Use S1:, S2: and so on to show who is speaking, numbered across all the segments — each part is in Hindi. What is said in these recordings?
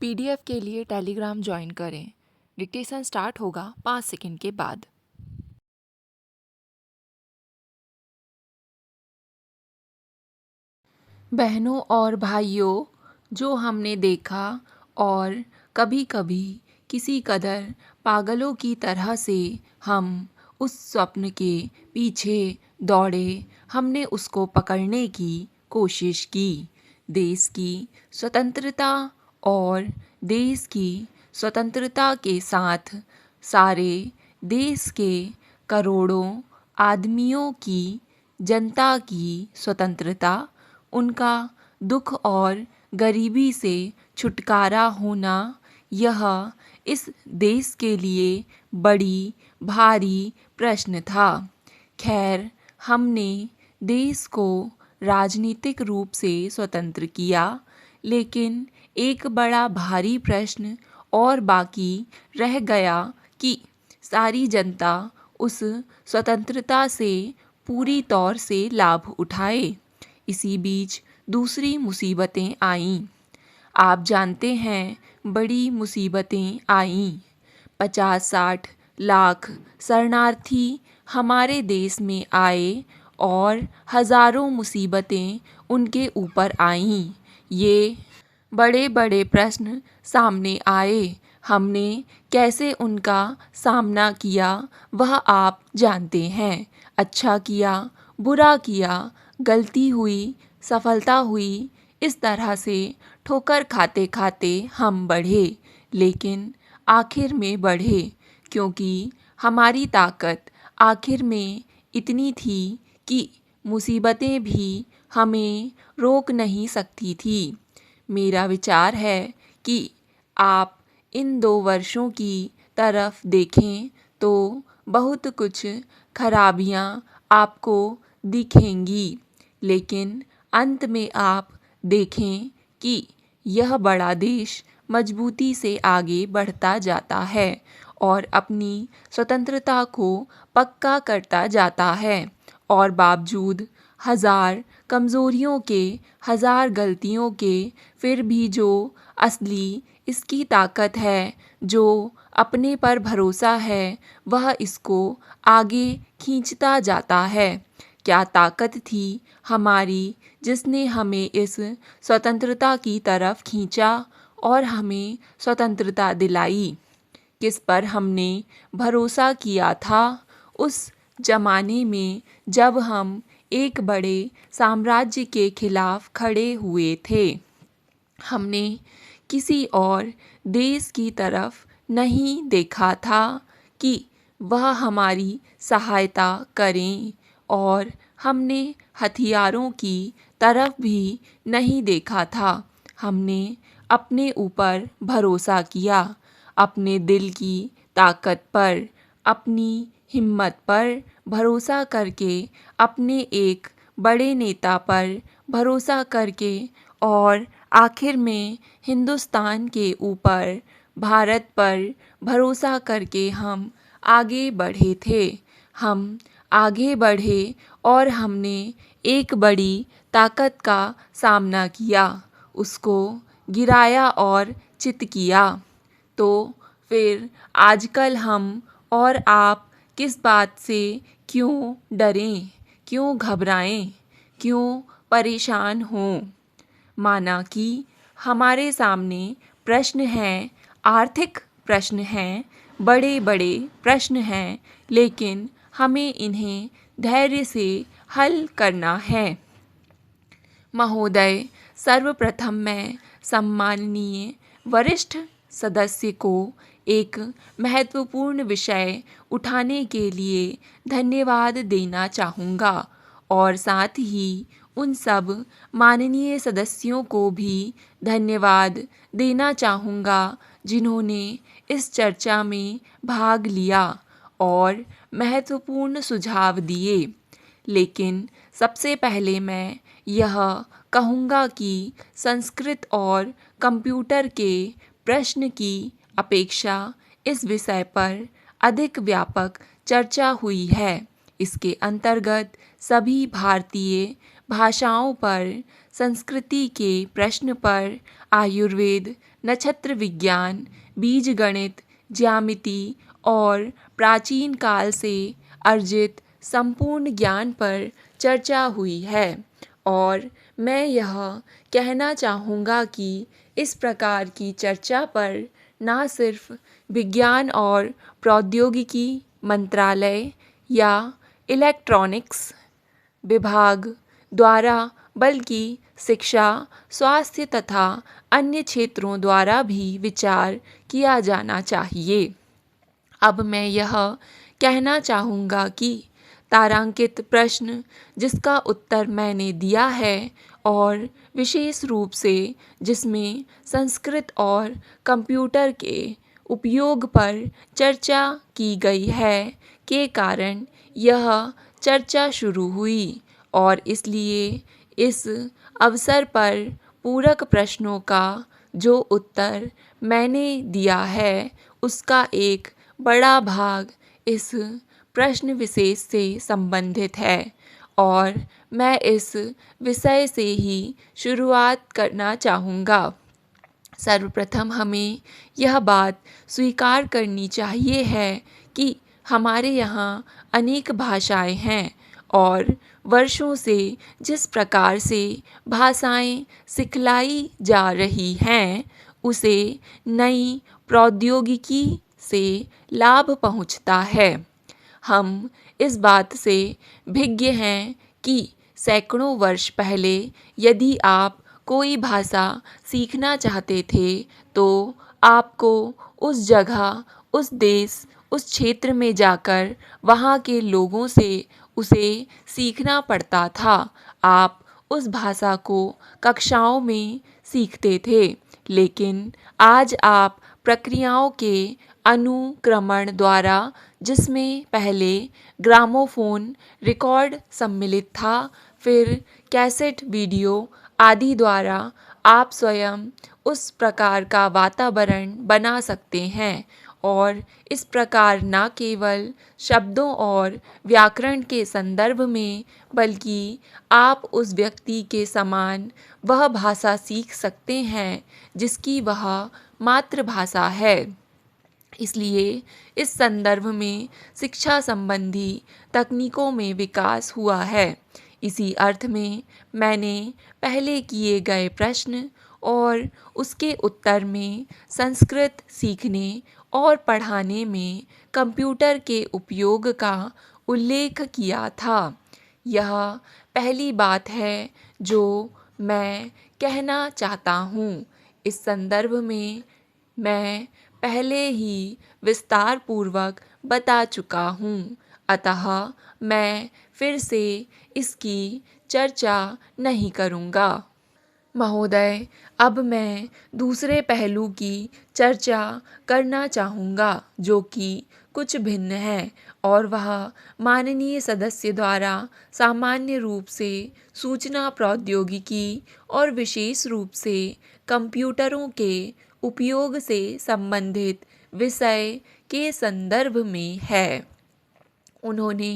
S1: पीडीएफ के लिए टेलीग्राम ज्वाइन करें। डिक्टेशन स्टार्ट होगा 5 सेकंड के बाद। बहनों और भाइयों, जो हमने देखा और कभी कभी किसी कदर पागलों की तरह से हम उस स्वप्न के पीछे दौड़े, हमने उसको पकड़ने की कोशिश की। देश की स्वतंत्रता और देश की स्वतंत्रता के साथ सारे देश के करोड़ों आदमियों की, जनता की स्वतंत्रता, उनका दुख और गरीबी से छुटकारा होना, यह इस देश के लिए बड़ी भारी प्रश्न था। खैर, हमने देश को राजनीतिक रूप से स्वतंत्र किया, लेकिन एक बड़ा भारी प्रश्न और बाकी रह गया कि सारी जनता उस स्वतंत्रता से पूरी तौर से लाभ उठाए। इसी बीच दूसरी मुसीबतें आईं। आप जानते हैं, बड़ी मुसीबतें आईं। 50-60 लाख शरणार्थी हमारे देश में आए और हज़ारों मुसीबतें उनके ऊपर आईं। ये बड़े बड़े प्रश्न सामने आए। हमने कैसे उनका सामना किया वह आप जानते हैं। अच्छा किया, बुरा किया, गलती हुई, सफलता हुई, इस तरह से ठोकर खाते खाते हम बढ़े, लेकिन आखिर में बढ़े क्योंकि हमारी ताकत आखिर में इतनी थी कि मुसीबतें भी हमें रोक नहीं सकती थी। मेरा विचार है कि आप इन 2 वर्षों की तरफ देखें तो बहुत कुछ खराबियां आपको दिखेंगी, लेकिन अंत में आप देखें कि यह बड़ा देश मजबूती से आगे बढ़ता जाता है और अपनी स्वतंत्रता को पक्का करता जाता है। और बावजूद हज़ार कमज़ोरियों के, हज़ार गलतियों के, फिर भी जो असली इसकी ताकत है, जो अपने पर भरोसा है, वह इसको आगे खींचता जाता है। क्या ताकत थी हमारी जिसने हमें इस स्वतंत्रता की तरफ खींचा और हमें स्वतंत्रता दिलाई? किस पर हमने भरोसा किया था उस ज़माने में जब हम एक बड़े साम्राज्य के खिलाफ खड़े हुए थे? हमने किसी और देश की तरफ नहीं देखा था कि वह हमारी सहायता करें, और हमने हथियारों की तरफ भी नहीं देखा था। हमने अपने ऊपर भरोसा किया, अपने दिल की ताकत पर, अपनी हिम्मत पर भरोसा करके, अपने एक बड़े नेता पर भरोसा करके, और आखिर में हिंदुस्तान के ऊपर, भारत पर भरोसा करके हम आगे बढ़े थे। हम आगे बढ़े और हमने एक बड़ी ताकत का सामना किया, उसको गिराया और चित किया। तो फिर आजकल हम और आप किस बात से क्यों डरें, क्यों घबराएं, क्यों परेशान हों? माना कि हमारे सामने प्रश्न हैं, आर्थिक प्रश्न हैं, बड़े बड़े प्रश्न हैं, लेकिन हमें इन्हें धैर्य से हल करना है। महोदय, सर्वप्रथम मैं सम्माननीय वरिष्ठ सदस्य को एक महत्वपूर्ण विषय उठाने के लिए धन्यवाद देना चाहूँगा, और साथ ही उन सब माननीय सदस्यों को भी धन्यवाद देना चाहूँगा जिन्होंने इस चर्चा में भाग लिया और महत्वपूर्ण सुझाव दिए। लेकिन सबसे पहले मैं यह कहूँगा कि संस्कृत और कंप्यूटर के प्रश्न की अपेक्षा इस विषय पर अधिक व्यापक चर्चा हुई है। इसके अंतर्गत सभी भारतीय भाषाओं पर, संस्कृति के प्रश्न पर, आयुर्वेद, नक्षत्र विज्ञान, बीजगणित, ज्यामिति और प्राचीन काल से अर्जित संपूर्ण ज्ञान पर चर्चा हुई है। और मैं यह कहना चाहूँगा कि इस प्रकार की चर्चा पर ना सिर्फ विज्ञान और प्रौद्योगिकी मंत्रालय या इलेक्ट्रॉनिक्स विभाग द्वारा, बल्कि शिक्षा, स्वास्थ्य तथा अन्य क्षेत्रों द्वारा भी विचार किया जाना चाहिए। अब मैं यह कहना चाहूँगा कि तारांकित प्रश्न जिसका उत्तर मैंने दिया है और विशेष रूप से जिसमें संस्कृत और कंप्यूटर के उपयोग पर चर्चा की गई है के कारण यह चर्चा शुरू हुई, और इसलिए इस अवसर पर पूरक प्रश्नों का जो उत्तर मैंने दिया है उसका एक बड़ा भाग इस प्रश्न विशेष से संबंधित है, और मैं इस विषय से ही शुरुआत करना चाहूँगा। सर्वप्रथम हमें यह बात स्वीकार करनी चाहिए है कि हमारे यहाँ अनेक भाषाएं हैं, और वर्षों से जिस प्रकार से भाषाएं सिखलाई जा रही हैं उसे नई प्रौद्योगिकी से लाभ पहुंचता है। हम इस बात से भिज्ञ हैं कि सैकड़ों वर्ष पहले यदि आप कोई भाषा सीखना चाहते थे तो आपको उस जगह, उस देश, उस क्षेत्र में जाकर वहाँ के लोगों से उसे सीखना पड़ता था। आप उस भाषा को कक्षाओं में सीखते थे, लेकिन आज आप प्रक्रियाओं के अनुक्रमण द्वारा, जिसमें पहले ग्रामोफोन रिकॉर्ड सम्मिलित था, फिर कैसेट वीडियो आदि द्वारा आप स्वयं उस प्रकार का वातावरण बना सकते हैं, और इस प्रकार न केवल शब्दों और व्याकरण के संदर्भ में बल्कि आप उस व्यक्ति के समान वह भाषा सीख सकते हैं जिसकी वह मातृभाषा है। इसलिए इस संदर्भ में शिक्षा संबंधी तकनीकों में विकास हुआ है। इसी अर्थ में मैंने पहले किए गए प्रश्न और उसके उत्तर में संस्कृत सीखने और पढ़ाने में कंप्यूटर के उपयोग का उल्लेख किया था। यह पहली बात है जो मैं कहना चाहता हूँ। इस संदर्भ में मैं पहले ही विस्तार पूर्वक बता चुका हूँ, अतः मैं फिर से इसकी चर्चा नहीं करूँगा। महोदय, अब मैं दूसरे पहलू की चर्चा करना चाहूँगा जो कि कुछ भिन्न है, और वह माननीय सदस्य द्वारा सामान्य रूप से सूचना प्रौद्योगिकी और विशेष रूप से कंप्यूटरों के उपयोग से संबंधित विषय के संदर्भ में है। उन्होंने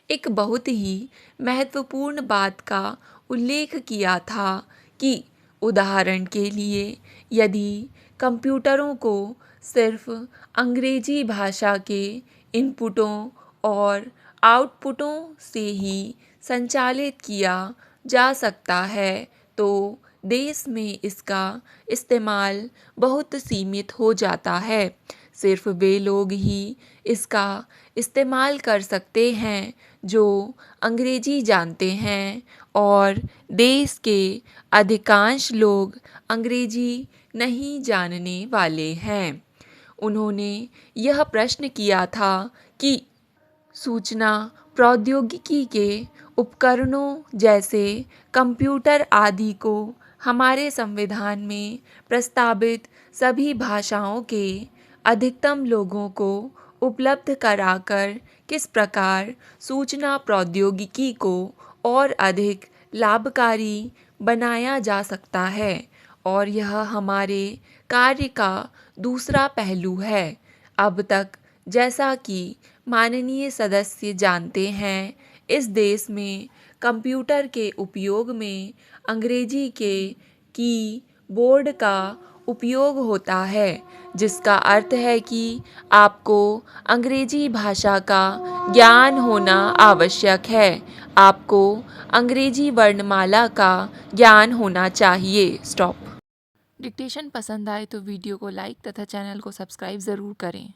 S1: एक बहुत ही महत्वपूर्ण बात का उल्लेख किया था कि उदाहरण के लिए यदि कंप्यूटरों को सिर्फ अंग्रेजी भाषा के इनपुटों और आउटपुटों से ही संचालित किया जा सकता है तो देश में इसका इस्तेमाल बहुत सीमित हो जाता है। सिर्फ वे लोग ही इसका इस्तेमाल कर सकते हैं जो अंग्रेजी जानते हैं, और देश के अधिकांश लोग अंग्रेजी नहीं जानने वाले हैं। उन्होंने यह प्रश्न किया था कि सूचना प्रौद्योगिकी के उपकरणों जैसे कंप्यूटर आदि को हमारे संविधान में प्रस्तावित सभी भाषाओं के अधिकतम लोगों को उपलब्ध कराकर किस प्रकार सूचना प्रौद्योगिकी को और अधिक लाभकारी बनाया जा सकता है, और यह हमारे कार्य का दूसरा पहलू है। अब तक जैसा कि माननीय सदस्य जानते हैं, इस देश में कंप्यूटर के उपयोग में अंग्रेजी के कीबोर्ड का उपयोग होता है, जिसका अर्थ है कि आपको अंग्रेजी भाषा का ज्ञान होना आवश्यक है। आपको अंग्रेजी वर्णमाला का ज्ञान होना चाहिए। स्टॉप। डिक्टेशन पसंद आए तो वीडियो को लाइक तथा चैनल को सब्सक्राइब ज़रूर करें।